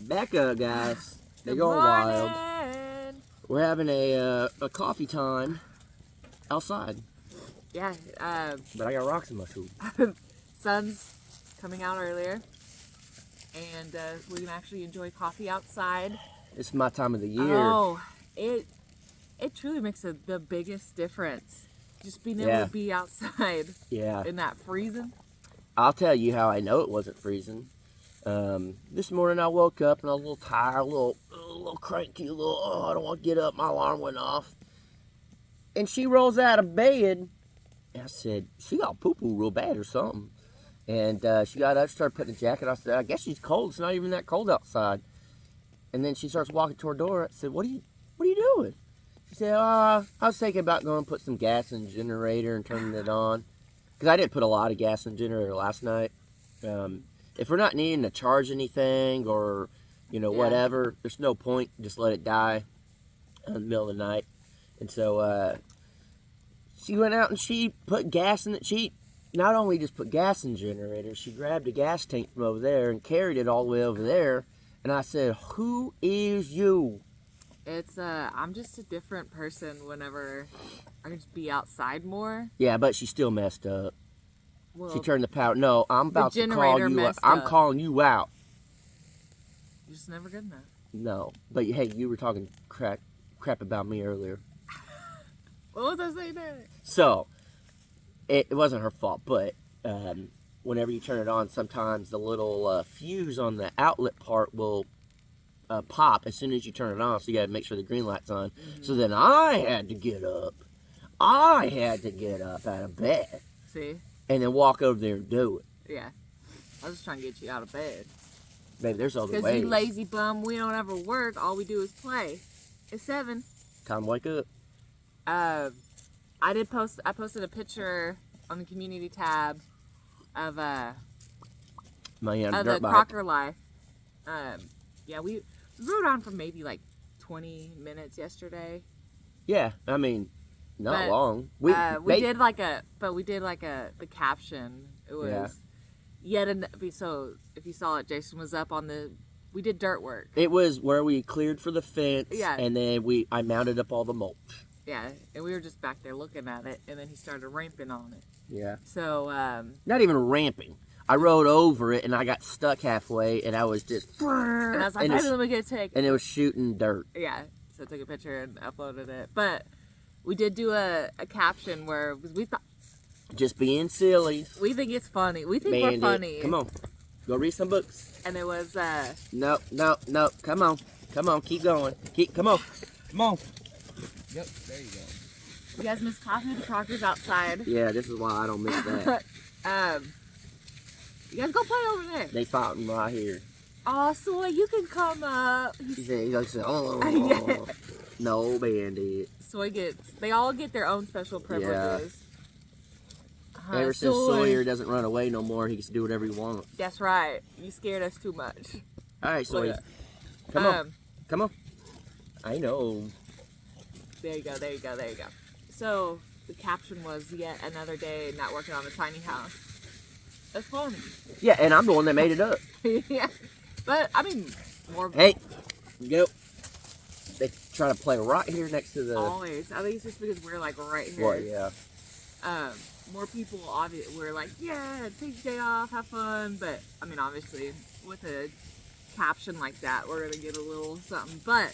Back up, guys. They're Good going wild. morning. We're having a coffee time outside, Yeah, but I got rocks in my shoe. sun's coming out earlier, and we can actually enjoy coffee outside. It's my time of the year. Oh, it truly makes the biggest difference. Just being able Yeah. to be outside Yeah. in that freezing. I'll tell you how I know it wasn't freezing. This morning I woke up and I was a little tired, a little cranky, oh, I don't want to get up. My alarm went off. And she rolls out of bed. And I said, she got poo-poo real bad or something. And she got up, started putting a jacket on. I said, I guess she's cold. It's not even that cold outside. And then she starts walking toward the door. I said, what are you doing? She said, I was thinking about going to put some gas in the generator and turning it on. Because I didn't put a lot of gas in the generator last night. If we're not needing to charge anything or, whatever, there's no point. Just let it die in the middle of the night. And so she went out and she put gas in it. She not only just put gas in the generator, she grabbed a gas tank from over there and carried it all the way over there. And I said, who is you? It's I'm just a different person whenever I can just be outside more. Yeah, but she still messed up. Well, She turned the power. No, I'm about to call generator you out. messed I'm up. calling you out. you're just never good enough. No, but hey, you were talking crap about me earlier. What was I saying there? So, it wasn't her fault, but whenever you turn it on, sometimes the little fuse on the outlet part will pop as soon as you turn it on, so you gotta make sure the green light's on. Mm-hmm. So then I had to get up. I had to get up out of bed See? and then walk over there and do it. Yeah. I was just trying to get you out of bed. Baby, there's other Because ways. you lazy bum, we don't ever work. All we do is play. It's 7. Time to wake up. I posted a picture on the community tab of My of dirt the bike. Crocker Life. Yeah, we rode on for maybe like 20 minutes yesterday. Yeah, I mean, not But, long. We did like the caption. It was so if you saw it, Jason was up on we did dirt work. It was where we cleared for the fence, Yeah. and then I mounted up all the mulch. Yeah, and we were just back there looking at it, and then he started ramping on it. Yeah. So, Not even ramping. I rode over it, and I got stuck halfway, and I was just... and I was like, and, hey, let me get a take. and it was shooting dirt. Yeah, so I took a picture and uploaded it. But we did do a caption where we thought Just being silly. we think it's funny. We think Bandit. we're funny. Come on. Go read some books. And it was No. Come on. Keep going. Come on. Yep, there you go. you guys miss coffee with the Crockers outside. Yeah, this is why I don't miss that. You guys go play over there. They fighting right here. Oh, Soy, you can come up. He said, oh. Yeah. No, Bandit. Soy they all get their own special privileges. Ever since Soy. Sawyer doesn't run away no more, he gets to do whatever he wants. That's right. You scared us too much. All right, Sawyer. Look. Come on. I know. There you go. So the caption was yet another day not working on the tiny house. That's funny. Yeah, and I'm the one that made it up. Yeah. But I mean more Hey, go. They try to play right here next to the... always. I think it's just because we're like right here. Well, yeah. More people obviously we're like, yeah, take the day off, have fun. But I mean obviously with a caption like that we're gonna get a little something. But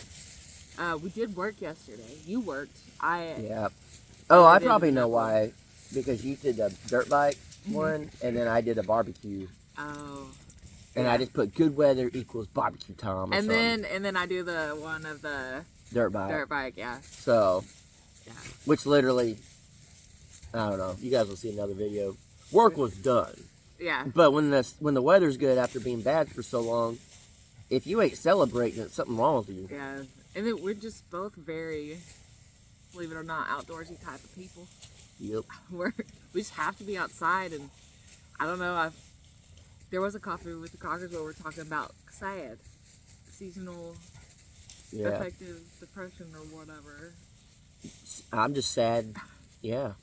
we did work yesterday. You worked. Yeah. Oh, I did probably the know dirt why. Because you did a dirt bike one, and then I did a barbecue. Oh. And I just put good weather equals barbecue time or And something. then I do the one of the Dirt bike. dirt bike, yeah. So, Yeah. which literally, I don't know. You guys will see another video. Work was done. Yeah. But when the weather's good after being bad for so long, if you ain't celebrating, it's something wrong with you. Yeah. And then we're just both very, believe it or not, outdoorsy type of people. Yep. We just have to be outside, and I don't know, there was a coffee with the Crockers where we're talking about SAD, seasonal Yeah. affective depression or whatever. I'm just sad. Yeah.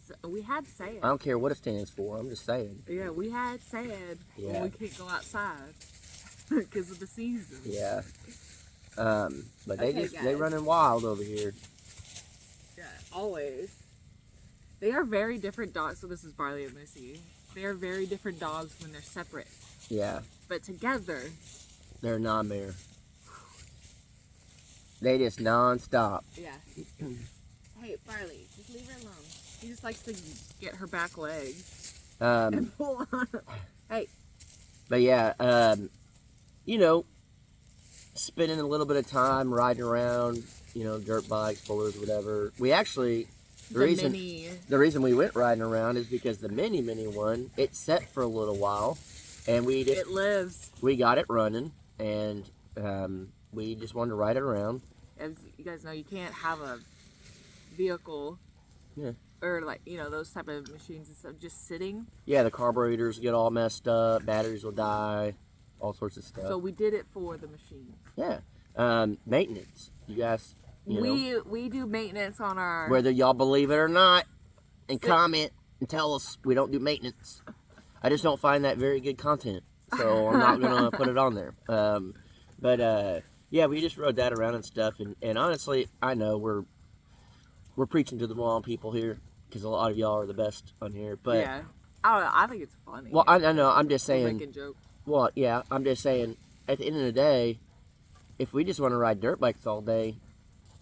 So we had SAD. I don't care what it stands for. I'm just saying. Yeah, we had SAD Yeah. when we can't go outside. because of the season. Yeah. But they Okay, they guys. running wild over here. Yeah, always. They are very different dogs. So this is Barley and Missy. They are very different dogs when they're separate, Yeah, but together. they're a nightmare. They just non-stop. Yeah. Hey, Barley, just leave her alone. He just likes to get her back leg and pull on her. Hey. But yeah, you know, spending a little bit of time riding around, dirt bikes, rollers, whatever. We actually, the reason we went riding around is because the mini one, it set for a little while, and it lives. we got it running, and we just wanted to ride it around. As you guys know, you can't have a vehicle, Yeah. or those type of machines and stuff just sitting. Yeah, the carburetors get all messed up, batteries will die, all sorts of stuff. So we did it for the machine. Yeah. Maintenance. You guys, We do maintenance on our. whether y'all believe it or not, and comment and tell us we don't do maintenance. I just don't find that very good content, so I'm not gonna put it on there. But yeah, we just rode that around and stuff, and honestly, I know we're preaching to the wrong people here because a lot of y'all are the best on here. But yeah, I don't know. I think it's funny. well, I know. I'm just saying. Making jokes. Well, yeah, I'm just saying. At the end of the day, if we just want to ride dirt bikes all day,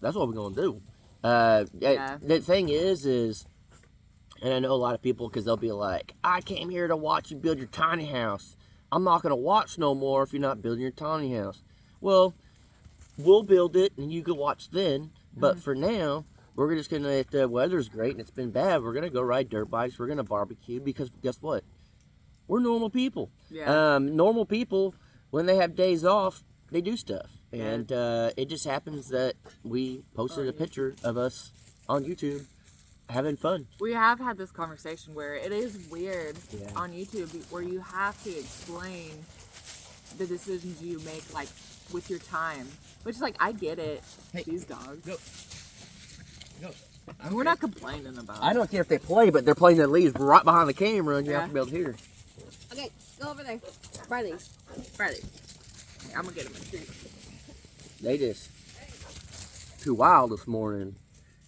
that's what we're gonna do. Yeah. The thing is, and I know a lot of people, because they'll be like, I came here to watch you build your tiny house. I'm not gonna watch no more if you're not building your tiny house. Well, we'll build it and you can watch then. But for now, we're just gonna, if the weather's great and it's been bad, we're gonna go ride dirt bikes. We're gonna barbecue, because guess what? We're normal people. Yeah. Normal people, when they have days off, they do stuff. Yeah. And it just happens that we posted a picture of us on YouTube having fun. We have had this conversation where it is weird Yeah. on YouTube where you have to explain the decisions you make, like with your time. Which is like, I get it. Hey. These dogs. Go. We're not complaining about it. I don't care if they play, but they're playing the leaves right behind the camera, and you have to be able to hear. Okay, go over there. Barley. Barley. I'm gonna get him a treat. They just too wild this morning.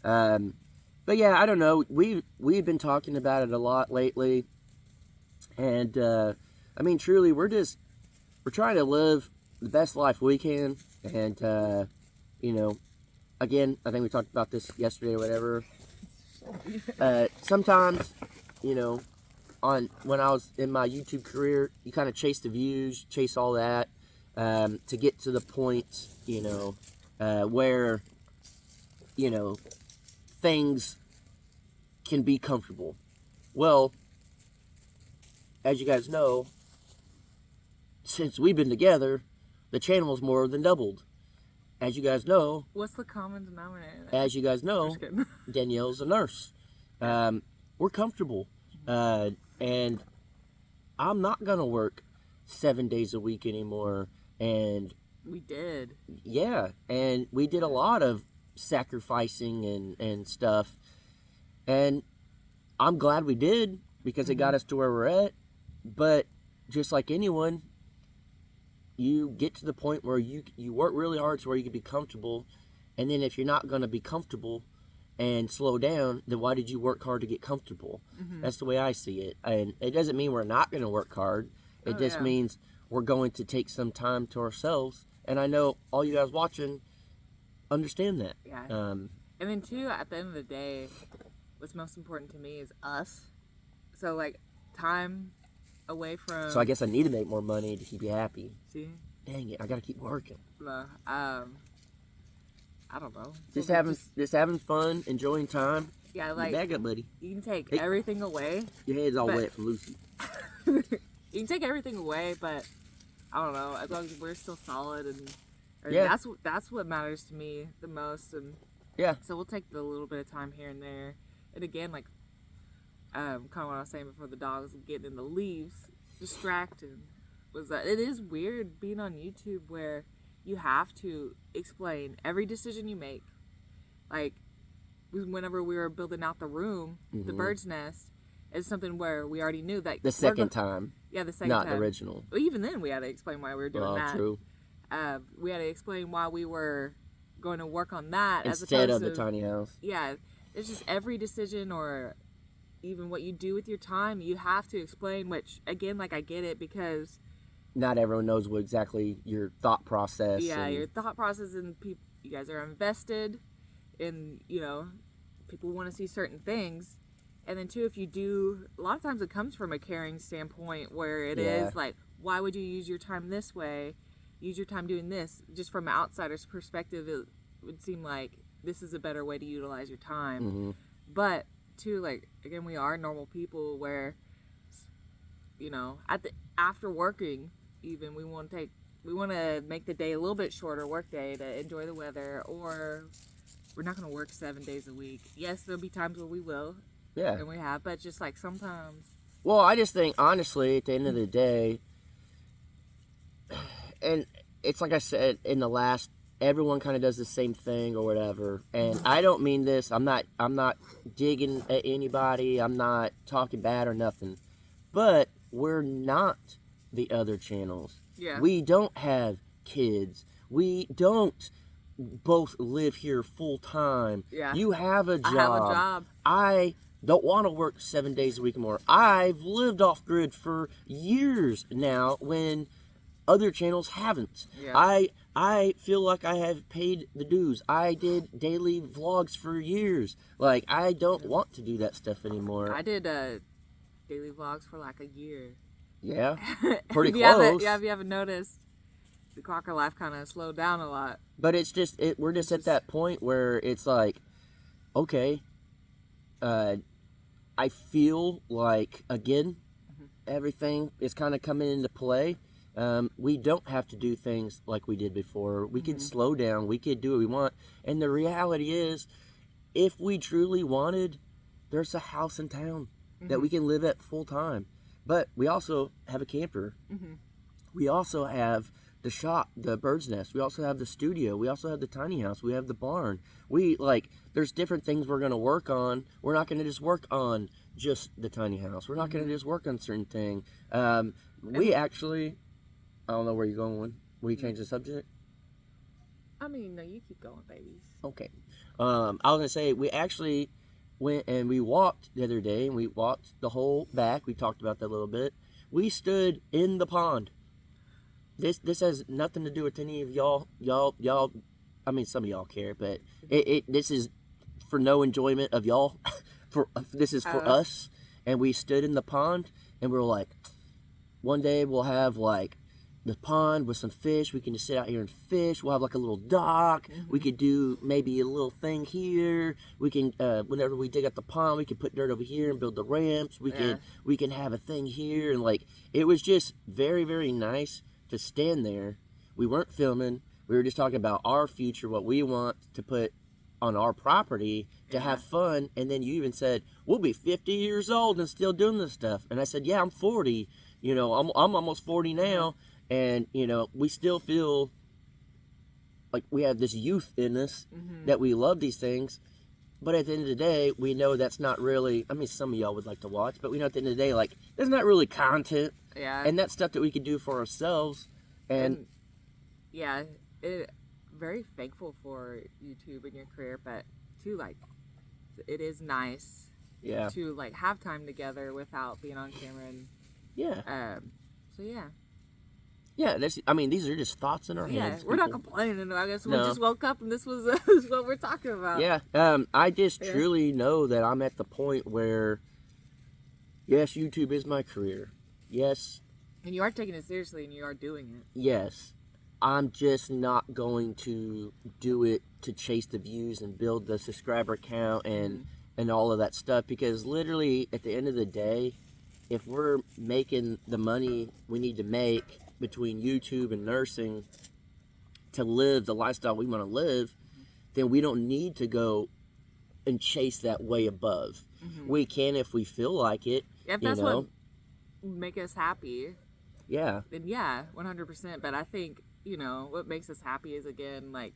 But yeah, I don't know. We've been talking about it a lot lately, and I mean, truly, we're trying to live the best life we can, and again, I think we talked about this yesterday or whatever. Sometimes, when I was in my YouTube career, you kind of chase the views, chase all that, to get to the point, where, things can be comfortable. Well, as you guys know, since we've been together, the channel's more than doubled. As you guys know, What's the common denominator? Danielle's a nurse. We're comfortable. And I'm not going to work 7 days a week anymore. And We did. yeah, and we did a lot of sacrificing and stuff. And I'm glad we did, because it got us to where we're at. But just like anyone, you get to the point where you work really hard to where you can be comfortable. And then if you're not going to be comfortable and slow down, then why did you work hard to get comfortable? That's the way I see it. And it doesn't mean we're not going to work hard. It just means we're going to take some time to ourselves. And I know all you guys watching understand that. Yeah. And then too, at the end of the day, what's most important to me is us. So like, time away from. So I guess I need to make more money to keep you happy. See. Dang it, I got to keep working. I don't know. Just having fun, enjoying time. Yeah, like Back up, buddy. you can take Hey. everything away. Your head's all But- wet from Lucy. You can take everything away, but I don't know. As long as we're still solid, and Yeah. that's what matters to me the most. And Yeah. so we'll take the little bit of time here and there. And again, like kind of what I was saying before, the dogs getting in the leaves, distracted. Was that it is weird being on YouTube where you have to explain every decision you make. Like whenever we were building out the room, the Mhm. bird's nest, It's something where we already knew that The second time, yeah, the second not time. the original. Well, even then, we had to explain why we were doing that. True. We had to explain why we were going to work on that Instead as of the opposed to, tiny house. yeah, it's just every decision or even what you do with your time, you have to explain. Which again, like I get it because Not everyone knows what exactly your thought process. yeah, your thought process and you guys are invested in, people want to see certain things. And then too, if you do, a lot of times it comes from a caring standpoint where it is like, why would you use your time this way? Use your time doing this. Just from an outsider's perspective, it would seem like this is a better way to utilize your time. Mm-hmm. But too, like, again, we are normal people where, after working, even we want to make the day a little bit shorter work day to enjoy the weather, or we're not going to work 7 days a week. Yes, there'll be times where we will. Yeah. And we have, but just like sometimes. Well, I just think, honestly, at the end of the day, and it's like I said in the last, everyone kind of does the same thing or whatever. And I don't mean this. I'm not digging at anybody. I'm not talking bad or nothing. But we're not the other channels. Yeah. We don't have kids. We don't both live here full time. Yeah. You have a job. I have a job. I don't want to work 7 days a week more. I've lived off grid for years now when other channels haven't. Yeah. I feel like I have paid the dues. I did daily vlogs for years. Like, I don't want to do that stuff anymore. I did daily vlogs for like a year. Yeah, pretty if close. If you haven't noticed, the Crocker life kind of slowed down a lot. But it's just, we're just at that point where it's like, okay, I feel like, again, everything is kind of coming into play. We don't have to do things like we did before. We can slow down. We could do what we want. And the reality is, if we truly wanted, there's a house in town that we can live at full time. But we also have a camper. We also have the shop, the bird's nest. We also have the studio. We also have the tiny house. We have the barn. There's different things we're going to work on. We're not going to just work on just the tiny house. We're not going to just work on certain thing. We actually, I don't know where you're going. Will you change the subject? I mean, no, you keep going, babies. Okay. I was going to say, we actually went and we walked the other day, and we walked the whole back. We talked about that a little bit. We stood in the pond. This has nothing to do with any of y'all. I mean, some of y'all care, but this is for no enjoyment of y'all. This is for us. And we stood in the pond, and we were like, one day we'll have like the pond with some fish. We can just sit out here and fish. We'll have like a little dock. We could do maybe a little thing here. We can, whenever we dig up the pond, we can put dirt over here and build the ramps. We can have a thing here, and like, it was just very, very nice to stand there. We weren't filming. We were just talking about our future, what we want to put on our property to have fun. And then you even said, we'll be 50 years old and still doing this stuff. And I said, yeah, I'm 40. I'm almost 40 now. And, we still feel like we have this youth in us that we love these things. But at the end of the day, we know that's not really, I mean, some of y'all would like to watch, but we know at the end of the day, like, there's not really content. Yeah. And that's stuff that we could do for ourselves. And yeah, very thankful for YouTube and your career, but too, like, it is nice to, like, have time together without being on camera. And so yeah, these are just thoughts in our heads. We're not complaining. I guess we just woke up and this was what we're talking about. Yeah, I just truly know that I'm at the point where, yes, YouTube is my career. Yes. And you are taking it seriously, and you are doing it. Yes. I'm just not going to do it to chase the views and build the subscriber count and all of that stuff, because literally at the end of the day, if we're making the money we need to make between YouTube and nursing to live the lifestyle we want to live, then we don't need to go and chase that way above. We can if we feel like it. If that's what make us happy. Yeah. Then 100%. But I think, what makes us happy is, again, like,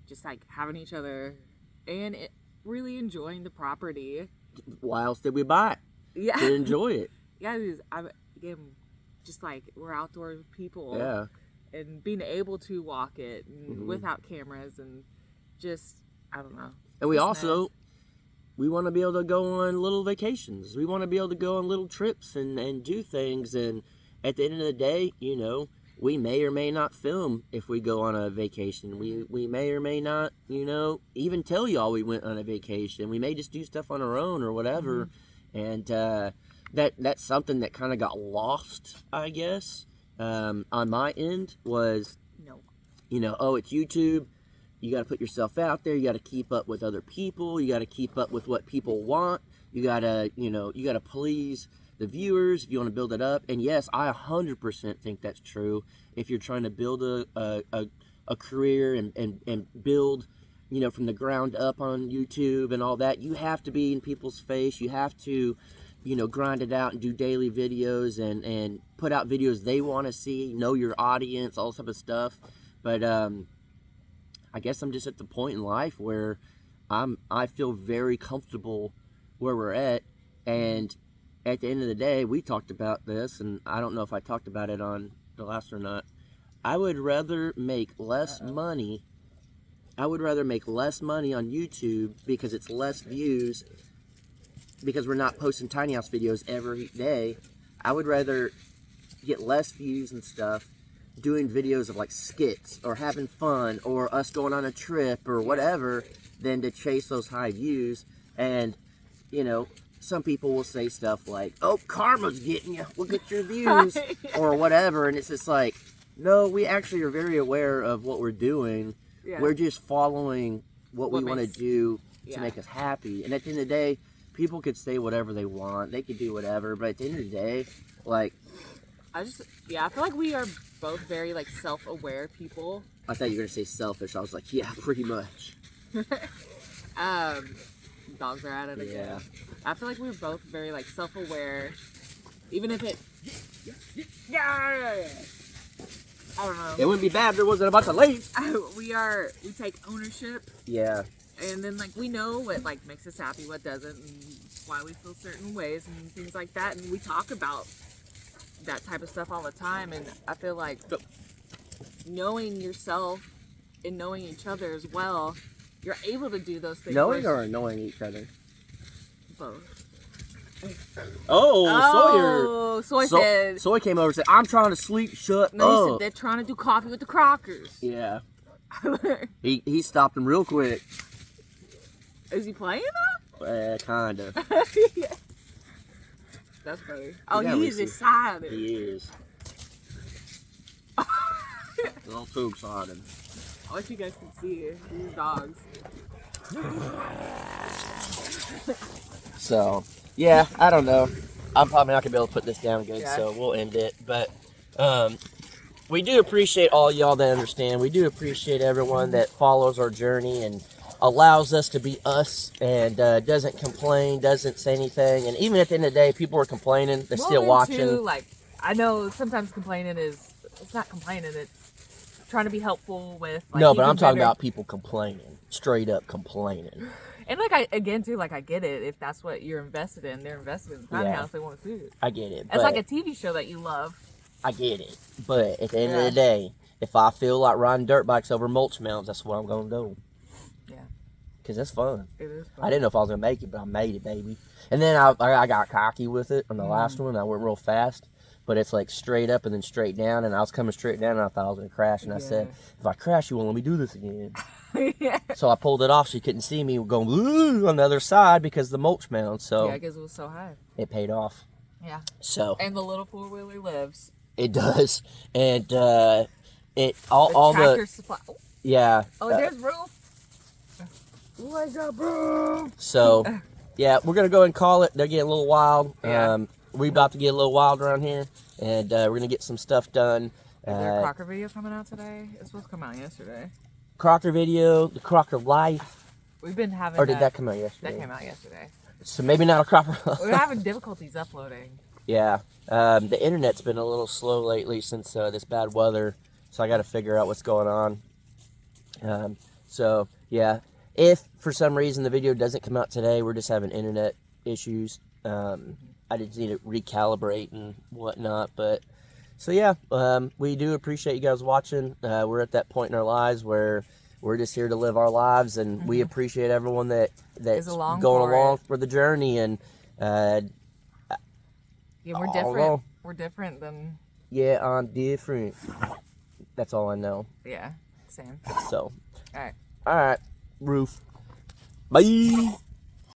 just like having each other and really enjoying the property. Why else did we buy it? Yeah. to enjoy it. Yeah, again, just like we're outdoor people. Yeah. And being able to walk it and Mhm. without cameras and just, I don't know. And we It's also, nice. we want to be able to go on little vacations. We want to be able to go on little trips and do things. And at the end of the day, you know, we may or may not film if we go on a vacation. We may or may not, you know, even tell y'all we went on a vacation. We may just do stuff on our own or whatever. And that's something that kind of got lost, I guess, on my end was, No. you know, oh, it's YouTube. You got to put yourself out there. You got to keep up with other people. You got to keep up with what people want. You got to, you know, you got to please the viewers if you want to build it up. And yes, I 100% think that's true. If you're trying to build a career and build, you know, from the ground up on YouTube and all that, you have to be in people's face. You have to, you know, grind it out and do daily videos and put out videos they want to see, know your audience, all this type of stuff. But, I guess I'm just at the point in life where I feel very comfortable where we're at, and at the end of the day, we talked about this, and I don't know if I talked about it on the last or not. I would rather make less money. I would rather make less money on YouTube because it's less views, because we're not posting tiny house videos every day. I would rather get less views and stuff doing videos of like skits or having fun or us going on a trip or whatever than to chase those high views. And, you know, some people will say stuff like, oh, karma's getting you, look at your views or whatever. And it's just like, no, we actually are very aware of what we're doing. Yeah. We're just following what we want to do to Yeah. make us happy. And at the end of the day, people could say whatever they want. They could do whatever. But at the end of the day, like, I feel like we are both very like self-aware people. I thought you were going to say selfish. I was like, yeah, pretty much. Dogs are at it again. Yeah. I feel like we're both very like self-aware, even if it. Yeah. I don't know. It wouldn't be bad if there wasn't a bunch of ladies. We take ownership, Yeah. and then like we know what like makes us happy, what doesn't, and why we feel certain ways and things like that, and we talk about that type of stuff all the time. And I feel like knowing yourself and knowing each other as well, you're able to do those things. Knowing or annoying each other? Both. Oh, Soy said. Soy came over and said, I'm trying to sleep, shut No, he up. said they're trying to do coffee with the Crockers. Yeah. He stopped him real quick. Is he playing Kinda. that? That's funny. Oh, Yeah, he's we see. excited. He is. A little too excited. I wish you guys could see these dogs. So, yeah, I don't know. I'm probably not going to be able to put this down good, Yeah. so we'll end it. But we do appreciate all y'all that understand. We do appreciate everyone that follows our journey and allows us to be us and doesn't complain, doesn't say anything. And even at the end of the day, people are complaining. They're still watching. Too, like, I know sometimes complaining it's not complaining, it's trying to be helpful with. Like, No, but I'm talking better. about people complaining. Straight up complaining. And like I get it. If that's what you're invested in, they're invested in the tiny Yeah. house. They want to see it. I get it. It's But like a TV show that you love. I get it. But at the end of Yeah. the day, if I feel like riding dirt bikes over mulch mounds, that's what I'm going to do. Yeah. Because that's fun. It is fun. I didn't know if I was going to make it, but I made it, baby. And then I got cocky with it on the last one. I went real fast. But it's like straight up and then straight down. And I was coming straight down and I thought I was going to crash. And I said, if I crash, you won't let me do this again. Yeah. So I pulled it off so you couldn't see me going on the other side because of the mulch mound. So Yeah, because it was so high. it paid off. Yeah. So And the little 4-wheeler lives. it does. And all the Tractor Supply. yeah. Oh, there's roof. What's up, bro? So yeah, we're gonna go and call it. They're getting a little wild. Yeah. We about to get a little wild around here, and we're gonna get some stuff done. Is there a Crocker video coming out today? It's supposed to come out yesterday. Crocker video, the Crocker life, We've been having. or did that come out yesterday? That came out yesterday. So maybe not a Crocker. We're having difficulties uploading. Yeah, the internet's been a little slow lately since this bad weather, so I got to figure out what's going on. So yeah, if for some reason the video doesn't come out today, we're just having internet issues. I just need to recalibrate and whatnot. But so yeah, we do appreciate you guys watching. We're at that point in our lives where we're just here to live our lives, and we appreciate everyone that's going along for the journey. And yeah, we're I don't different. know. We're different than. Yeah, I'm different. That's all I know. Yeah, same. So, All right. Roof. Bye.